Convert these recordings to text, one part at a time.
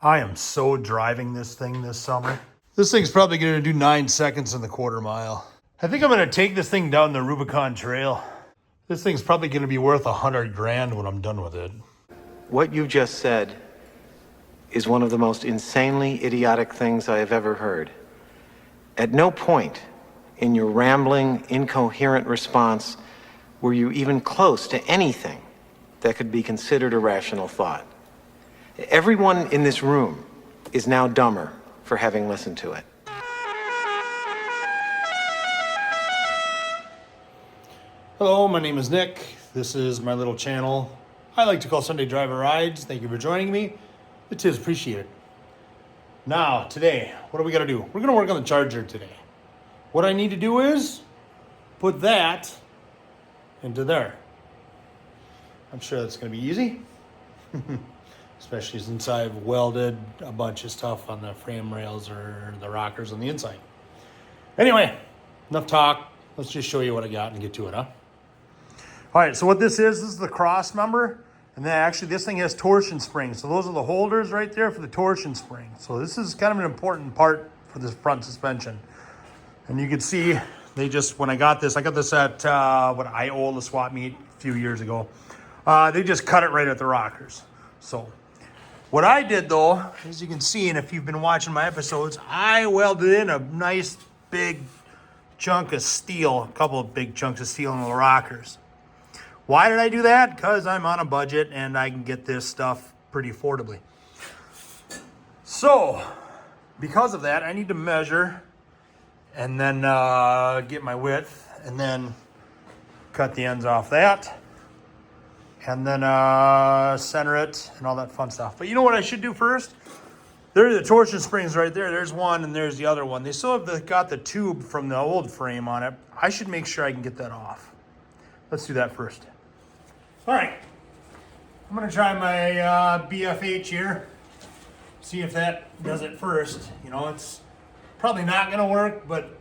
I am so driving this thing this summer. This thing's probably going to do 9 seconds in the quarter mile. I think I'm going to take this thing down the Rubicon Trail. This thing's probably going to be worth $100 grand when I'm done with it. What you just said is one of the most insanely idiotic things I have ever heard. At no point in your rambling, incoherent response were you even close to anything that could be considered a rational thought. Everyone in this room is now dumber for having listened to it. Hello, my name is Nick. This is my little channel I like to call Sunday Driver Rides. Thank you for joining me. It is appreciated. Now, today, what do we got to do? We're going to work on the charger today. What I need to do is put that into there. I'm sure that's going to be easy. Especially since I've welded a bunch of stuff on the frame rails or the rockers on the inside. Anyway, enough talk. Let's just show you what I got and get to it, huh? All right, so what this is the cross member. And then actually this thing has torsion springs. So those are the holders right there for the torsion spring. So this is kind of an important part for this front suspension. And you can see they just, when I got this at what Iola swap meet a few years ago. They just cut it right at the rockers. So what I did though, as you can see, and if you've been watching my episodes, I welded in a nice big chunk of steel, a couple of big chunks of steel in the rockers. Why did I do that? Because I'm on a budget and I can get this stuff pretty affordably. So, because of that, I need to measure and then get my width and then cut the ends off that. And then center it and all that fun stuff. But you know what I should do first? There are the torsion springs right there. There's one and there's the other one. They still have got the tube from the old frame on it. I should make sure I can get that off. Let's do that first. All right. I'm going to try my BFH here. See if that does it first. You know, it's probably not going to work, but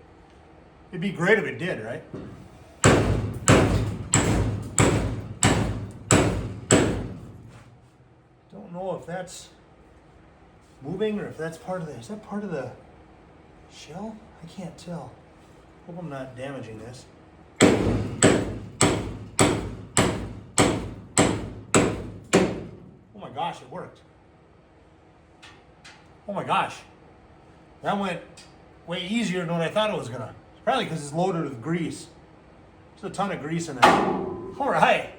it'd be great if it did, right? Don't know if that's moving or if that's part of the, is that part of the shell? I can't tell. Hope I'm not damaging this. Oh my gosh, it worked. Oh my gosh. That went way easier than what I thought it was gonna. It's probably because it's loaded with grease. There's a ton of grease in there. All right,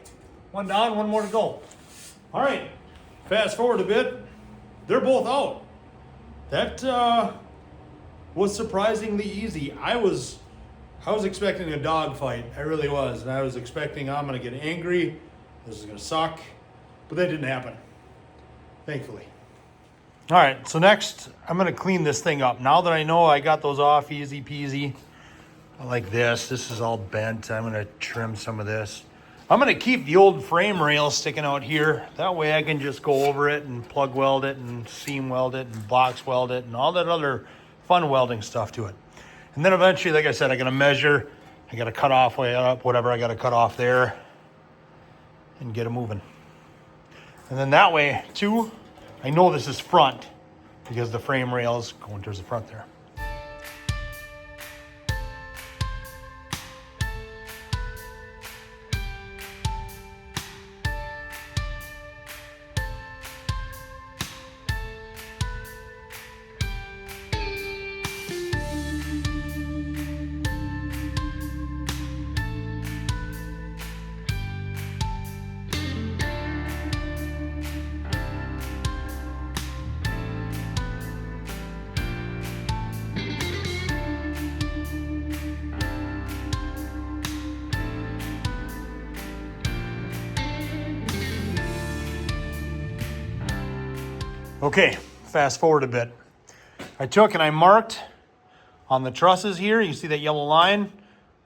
one down, one more to go. All right. Fast forward a bit, they're both out. That was surprisingly easy. I was expecting a dogfight. I really was. And I was expecting I'm gonna get angry, this is gonna suck, but that didn't happen, thankfully. All right, so next I'm gonna clean this thing up. Now that I know I got those off easy peasy, like this is all bent. I'm gonna trim some of this. I'm going to keep the old frame rail sticking out here. That way I can just go over it and plug weld it and seam weld it and box weld it and all that other fun welding stuff to it. And then eventually, like I said, I got to measure. I got to cut off way up, whatever I got to cut off there and get it moving. And then that way too, I know this is front because the frame rail is going towards the front there. Okay, fast forward a bit. I took and I marked on the trusses here, you see that yellow line,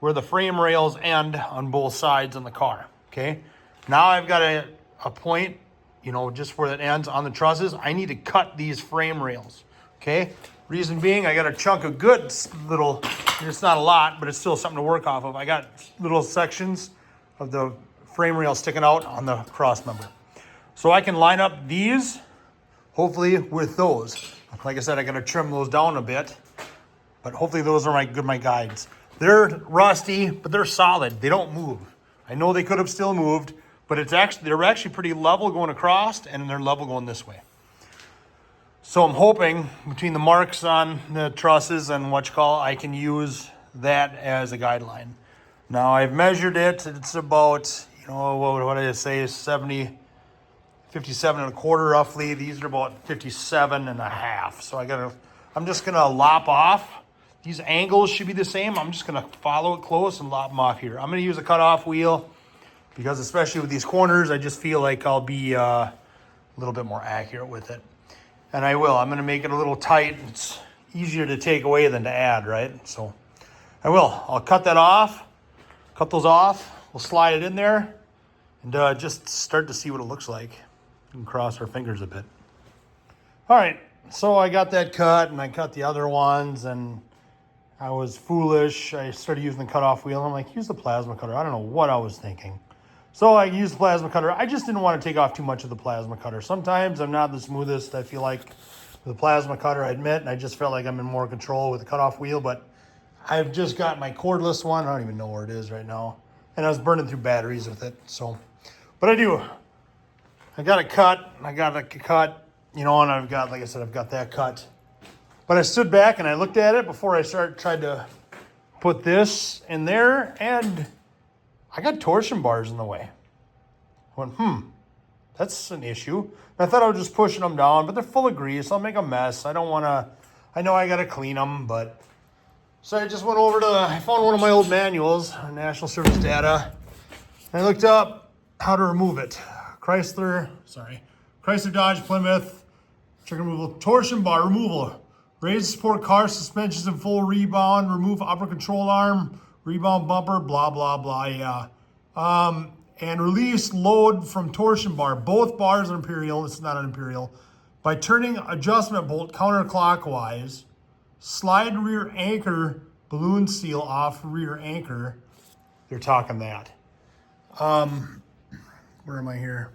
where the frame rails end on both sides on the car, okay? Now I've got a point, you know, just where it ends on the trusses. I need to cut these frame rails, okay? Reason being, I got a chunk of good little, it's not a lot, but it's still something to work off of. I got little sections of the frame rail sticking out on the cross member. So I can line up these hopefully with those. Like I said, I gotta trim those down a bit, but hopefully those are my guides. They're rusty, but they're solid. They don't move. I know they could have still moved, but they're actually pretty level going across, and they're level going this way. So I'm hoping between the marks on the trusses and I can use that as a guideline. Now I've measured it. It's about, what did I say, 57 and a quarter roughly. These are about 57 and a half. So I'm just gonna lop off. These angles should be the same. I'm just gonna follow it close and lop them off here. I'm gonna use a cutoff wheel because especially with these corners, I just feel like I'll be a little bit more accurate with it. And I will. I'm gonna make it a little tight. It's easier to take away than to add, right? So I will. I'll cut that off, cut those off. We'll slide it in there and just start to see what it looks like. And cross our fingers a bit. All right, so I got that cut and I cut the other ones and I was foolish. I started using the cutoff wheel. I'm like, use the plasma cutter. I don't know what I was thinking. So I used the plasma cutter. I just didn't want to take off too much of the plasma cutter. Sometimes I'm not the smoothest. I feel like with the plasma cutter, I admit, and I just felt like I'm in more control with the cutoff wheel, but I've just got my cordless one. I don't even know where it is right now. And I was burning through batteries with it. So, but I do. I got it cut. And I've got, like I said, I've got that cut. But I stood back and I looked at it before I tried to put this in there, and I got torsion bars in the way. I went, that's an issue. And I thought I was just pushing them down, but they're full of grease. I'll make a mess. I know I got to clean them, but. So I just went over I found one of my old manuals, National Service Data, and I looked up how to remove it. Chrysler Dodge Plymouth, check removal, torsion bar removal. Raise support car suspensions in full rebound, remove upper control arm, rebound bumper, blah, blah, blah, yeah. And release load from torsion bar. Both bars are imperial, this is not an imperial. By turning adjustment bolt counterclockwise, slide rear anchor balloon seal off rear anchor. They're talking that. Where am I here?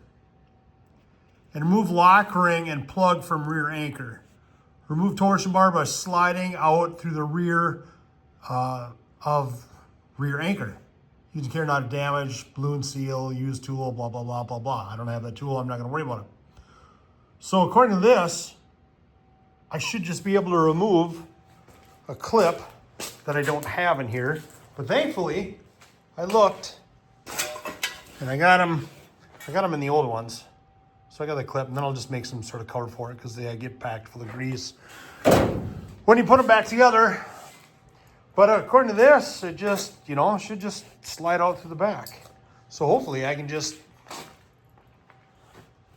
And remove lock ring and plug from rear anchor. Remove torsion bar by sliding out through the rear of rear anchor. Using care not to damage, balloon seal, use tool, blah, blah, blah, blah, blah. I don't have that tool, I'm not gonna worry about it. So according to this, I should just be able to remove a clip that I don't have in here. But thankfully, I looked and I got them in the old ones. So I got the clip, and then I'll just make some sort of cover for it because they get packed full of grease when you put them back together. But according to this, it just, should just slide out through the back. So hopefully I can just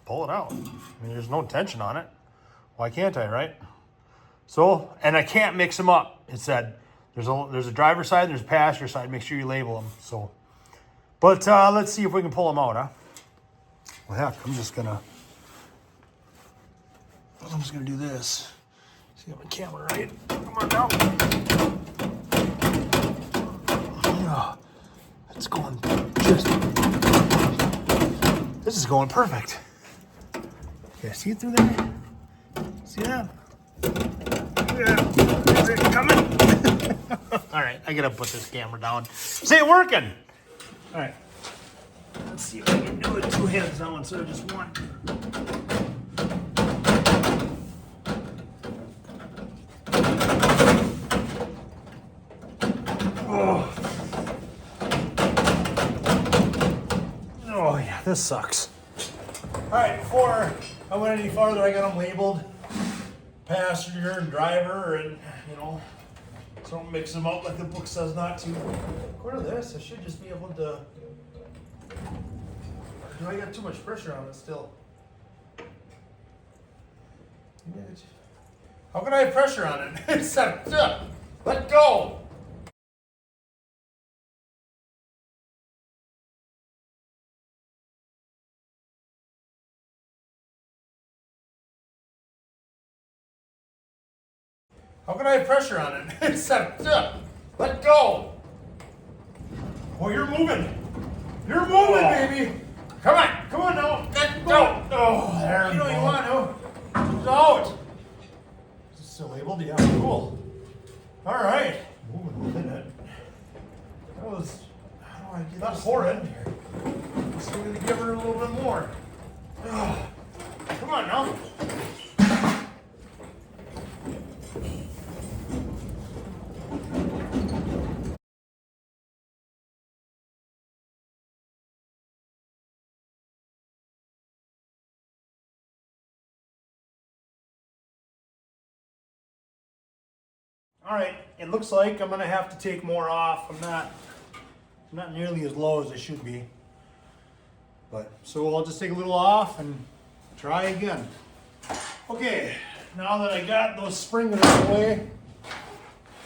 pull it out. I mean, there's no tension on it. Why can't I, right? So, and I can't mix them up. It said there's a driver's side, there's a passenger side. Make sure you label them. So, but let's see if we can pull them out, huh? Well, heck, I'm just gonna do this. See, got my camera right. Come on now. Yeah, it's going this is going perfect. Yeah, see it through there? See that? Yeah, is it coming? All right, I gotta put this camera down. See it working? All right. Let's see if I can do it two hands on instead of just one. Oh yeah, this sucks. All right, before I went any farther, I got them labeled passenger and driver, and so don't mix them up like the book says not to. According to this, I should just be able to. Do I got too much pressure on it still? How can I have pressure on it? It's let go. How can I have pressure on it? It's let go. Oh, you're moving. You're moving, baby. Come on now. Let go. Oh, there we go. You want to. comes out. Is it still labeled? Yeah, cool. All right, moving within it. That was, how do I get that's horrid in here? So we're gonna give her a little bit more. Ugh. Come on now. All right, it looks like I'm gonna have to take more off. I'm not nearly as low as I should be. But, so I'll just take a little off and try again. Okay, now that I got those springs out of the way,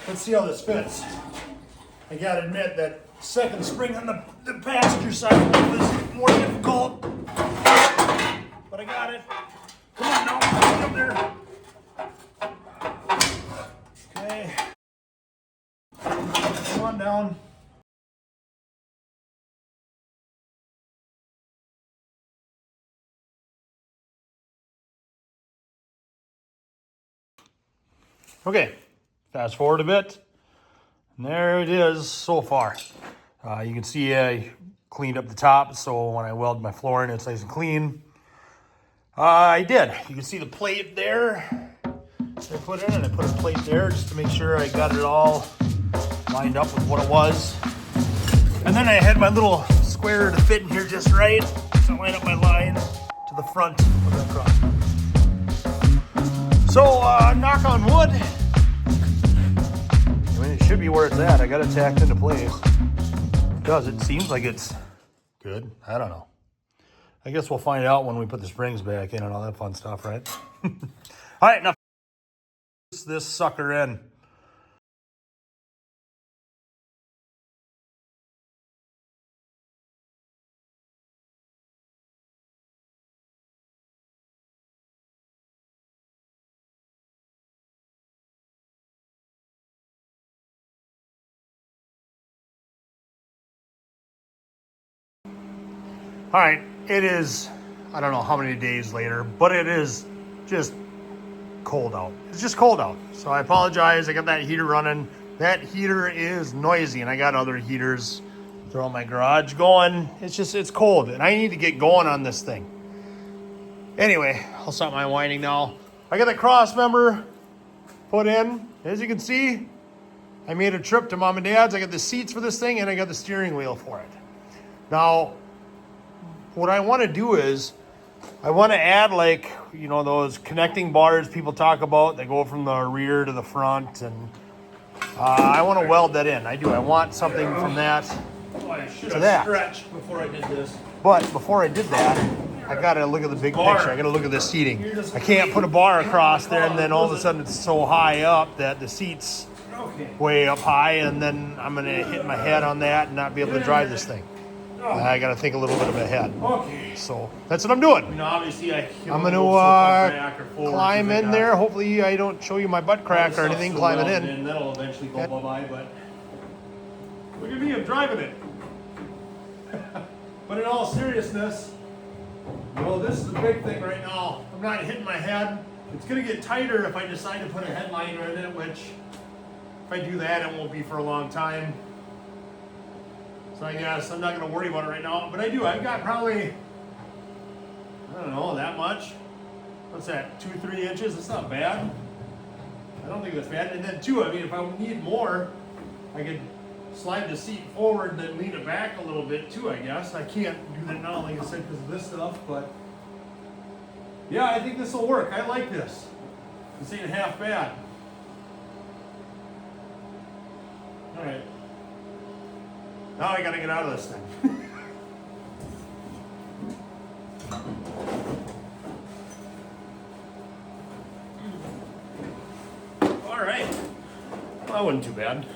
let's see how this fits. I gotta admit that second spring on the passenger side was more difficult. But I got it. Come on now, get up there. Okay. Come on down. Okay, fast forward a bit. And there it is so far. You can see I cleaned up the top, so when I weld my flooring, it's nice and clean. I did. You can see the plate there. I put in, and I put a plate there just to make sure I got it all lined up with what it was. And then I had my little square to fit in here just right. So I line up my line to the front of the cross. So, knock on wood. I mean, it should be where it's at. I got it tacked into place. It does. It seems like it's good. I don't know. I guess we'll find out when we put the springs back in and all that fun stuff, right? All right, now this sucker in. All right, it is, I don't know how many days later, but it is just cold out. It's just cold out. So I apologize. I got that heater running. That heater is noisy, and I got other heaters throughout my garage going. It's cold, and I need to get going on this thing. Anyway, I'll stop my whining now. I got the cross member put in. As you can see, I made a trip to Mom and Dad's. I got the seats for this thing, and I got the steering wheel for it. Now, what I want to do is I want to add, like, you know, those connecting bars people talk about. They go from the rear to the front, and I want to weld that in. I do. I want something from that to that. Stretched before I did this. But before I did that, I got to look at the big picture. I got to look at the seating. I can't put a bar across there, and then all of a sudden it's so high up that the seat's way up high, and then I'm going to hit my head on that and not be able to drive this thing. I got to think a little bit ahead. Okay. So that's what I'm doing. I mean, obviously, I'm going to climb in there. Hopefully, I don't show you my butt crack or anything climbing in. That'll eventually go bye-bye, but look at me, I'm driving it. But in all seriousness, well, this is the big thing right now. I'm not hitting my head. It's going to get tighter if I decide to put a headliner in it, which if I do that, it won't be for a long time. So I guess I'm not going to worry about it right now. But I do. I've got probably, I don't know, that much. What's that, 2-3 inches? That's not bad. I don't think that's bad. And then too, I mean, if I need more, I could slide the seat forward and then lean it back a little bit too, I guess. I can't do that now, like I said, because of this stuff. But yeah, I think this will work. I like this. This ain't half bad. All right. Now I gotta get out of this thing. All right. Well, that wasn't too bad.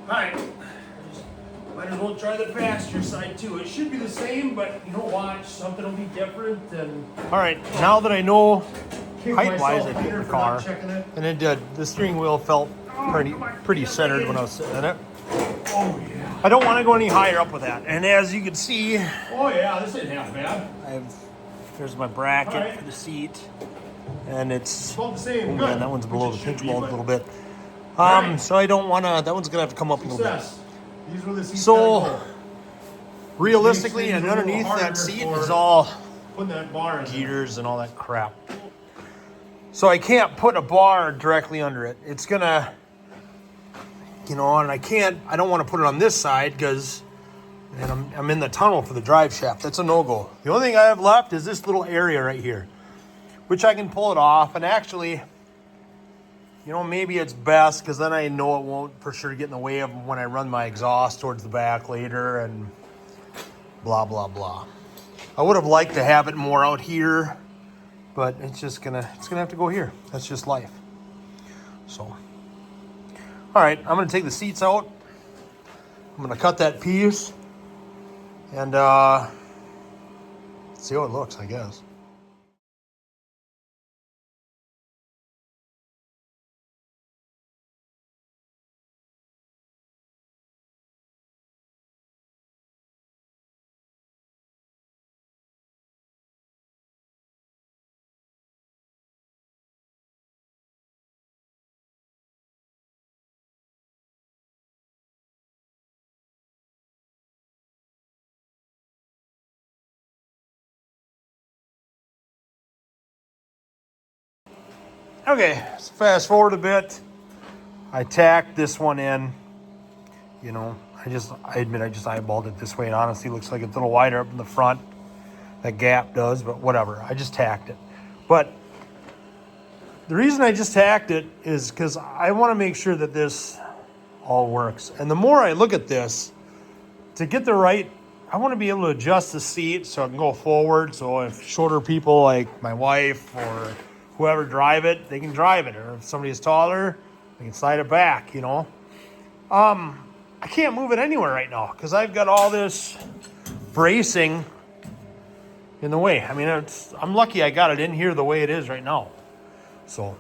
Alright, might as well try the passenger side too. It should be the same, but you know, watch, something will be different. And alright, now that I know height-wise, I think the car, and it did. The steering wheel felt pretty centered when I was sitting in it. Oh yeah. I don't want to go any higher up with that. And as you can see, oh yeah, this ain't half bad. There's my bracket for the seat, and it's about the same. Oh man, that one's below the pinch bulb a little bit. So I don't want to. That one's gonna have to come up a little bit. These were the seats. So realistically, and underneath that seat is all gears and all that crap. So I can't put a bar directly under it. It's gonna, you know, and I don't want to put it on this side because I'm in the tunnel for the drive shaft. That's a no-go. The only thing I have left is this little area right here, which I can pull it off. And actually, you know, maybe it's best because then I know it won't for sure get in the way of when I run my exhaust towards the back later and blah, blah, blah. I would have liked to have it more out here, but it's gonna have to go here. That's just life. So, all right, I'm gonna take the seats out. I'm gonna cut that piece and see how it looks, I guess. Okay, so fast forward a bit. I tacked this one in. You know, I admit I just eyeballed it this way. It honestly looks like it's a little wider up in the front. That gap does, but whatever. I just tacked it. But the reason I just tacked it is because I want to make sure that this all works. And the more I look at this, to get the right, I want to be able to adjust the seat so I can go forward. So if shorter people like my wife or whoever drive it, they can drive it. Or if somebody is taller, they can slide it back, you know. I can't move it anywhere right now because I've got all this bracing in the way. I mean, I'm lucky I got it in here the way it is right now. So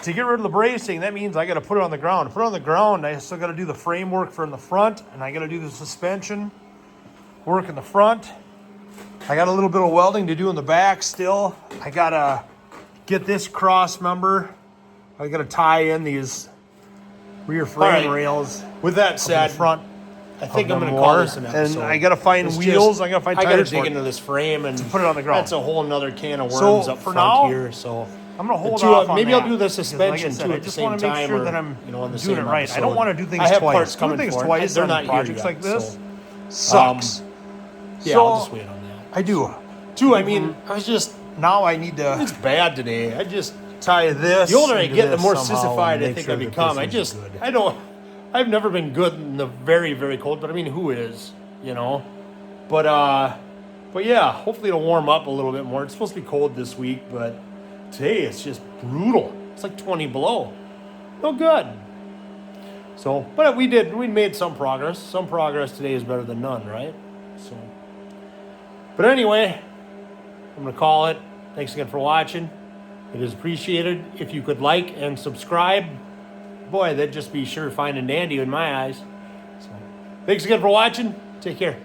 to get rid of the bracing, that means I got to put it on the ground. To put it on the ground, I still got to do the framework for in the front, and I got to do the suspension work in the front. I got a little bit of welding to do in the back still. I got to get this cross member. I got to tie in these rear frame rails. With that said, front. I think I'm going to call this an episode. And I got to find wheels. I got to find tires. I got to dig into this frame and put it on the ground. That's a whole nother can of worms up front here. So I'm going to hold off on maybe that. I'll do the suspension too at the same time. I just want to make sure that I'm doing it right. I don't want to do things twice. I have parts coming for it. They're not projects like this. Sucks. Yeah, I'll just wait on that. I do. Too, I mean, I was just... Now I need to... It's bad today. I just... Tie this... The older I get, the more sissified I think I become. I've never been good in the very, very cold, but I mean, who is, you know? But yeah, hopefully it'll warm up a little bit more. It's supposed to be cold this week, but today it's just brutal. It's like 20 below. No good. So, but we made some progress. Some progress today is better than none, right? So... But anyway, I'm going to call it. Thanks again for watching. It is appreciated if you could like and subscribe. Boy, that'd just be sure fine and dandy in my eyes. So, thanks again for watching. Take care.